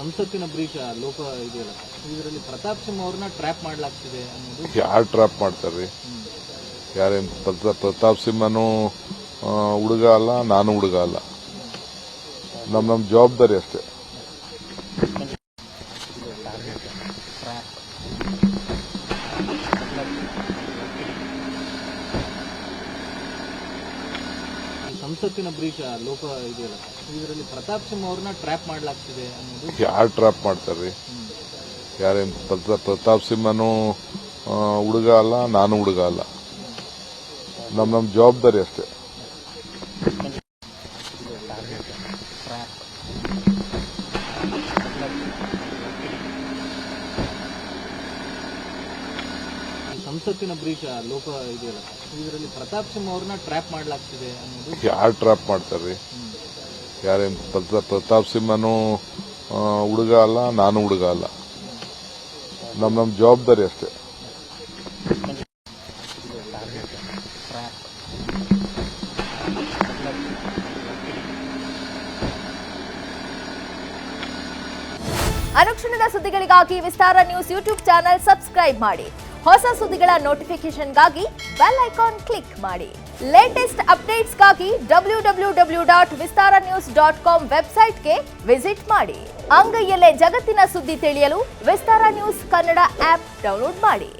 ಸಂಸತ್ತಿನ ಬ್ರೀಚ್ ಲೋಕ ಇದೆಯಲ್ಲ ಇದರಲ್ಲಿ ಪ್ರತಾಪ್ ಸಿಂಹ ಅವ್ರನ್ನ ಟ್ರ್ಯಾಪ್ ಮಾಡಲಾಗ್ತಿದೆ ಅನ್ನೋದು. ಯಾರು ಟ್ರ್ಯಾಪ್ ಮಾಡ್ತಾರ್ರಿ? ಯಾರೇನು ಪ್ರತಾಪ್ ಸಿಂಹನು ಹುಡುಗ ಅಲ್ಲ, ನಾನು ಹುಡುಗ ಅಲ್ಲ. ನಮ್ಮ ಜವಾಬ್ದಾರಿ ಅಷ್ಟೇ. ಸಂಸತ್ತಿನ ಬ್ರೀಚ್ ಲೋಕ ಇದೆಯಲ್ಲ ಇದರಲ್ಲಿ ಪ್ರತಾಪ್ ಸಿಂಹ ಅವ್ರನ್ನ ಟ್ರ್ಯಾಪ್ ಮಾಡಲಾಗ್ತಿದೆ ಅನ್ನೋದು. ಯಾರು ಟ್ರ್ಯಾಪ್ ಮಾಡ್ತಾರ್ರಿ? ಯಾರೇನು ಪ್ರತಾಪ್ ಸಿಂಹನು ಹುಡುಗ ಅಲ್ಲ, ನಾನು ಹುಡುಗ ಅಲ್ಲ. ನಮ್ಮ ಜವಾಬ್ದಾರಿ ಅಷ್ಟೇ. ಸಂಸತ್ತಿನ ಬ್ರೀಚ್ ಲೋಕ ಇದೆಯಲ್ಲ ಇದರಲ್ಲಿ ಪ್ರತಾಪ್ ಸಿಂಹ ಅವ್ರನ್ನ ಟ್ರ್ಯಾಪ್ ಮಾಡಲಾಗ್ತಿದೆ ಅನ್ನೋದು. ಯಾರು ಟ್ರ್ಯಾಪ್ ಮಾಡ್ತಾರ್ರಿ? ಯಾರೇನು ಪ್ರತಾಪ್ ಸಿಂಹನು ಹುಡುಗ ಅಲ್ಲ, ನಾನು ಹುಡುಗ ಅಲ್ಲ. ನಮ್ಮ ಜವಾಬ್ದಾರಿ ಅಷ್ಟೇ. ಅನುಕ್ಷಣದ ಸುದ್ದಿಗಳಿಗಾಗಿ ವಿಸ್ತಾರ ನ್ಯೂಸ್ ಯೂಟ್ಯೂಬ್ ಚಾನೆಲ್ ಸಬ್ಸ್ಕ್ರೈಬ್ ಮಾಡಿ. ಹೊಸ ಸುದ್ದಿಗಳ ನೋಟಿಫಿಕೇಶನ್ಗಾಗಿ ಬೆಲ್ ಐಕಾನ್ ಕ್ಲಿಕ್ ಮಾಡಿ. ಲೇಟೆಸ್ಟ್ ಅಪ್ಡೇಟ್ಸ್ಗಾಗಿ www.vistaranews.com ವೆಬ್ಸೈಟ್ಗೆ ವಿಸಿಟ್ ಮಾಡಿ. ಅಂಗೈಯಲ್ಲೇ ಜಗತ್ತಿನ ಸುದ್ದಿ ತಿಳಿಯಲು ವಿಸ್ತಾರ ನ್ಯೂಸ್ ಕನ್ನಡ ಆಪ್ ಡೌನ್ಲೋಡ್ ಮಾಡಿ.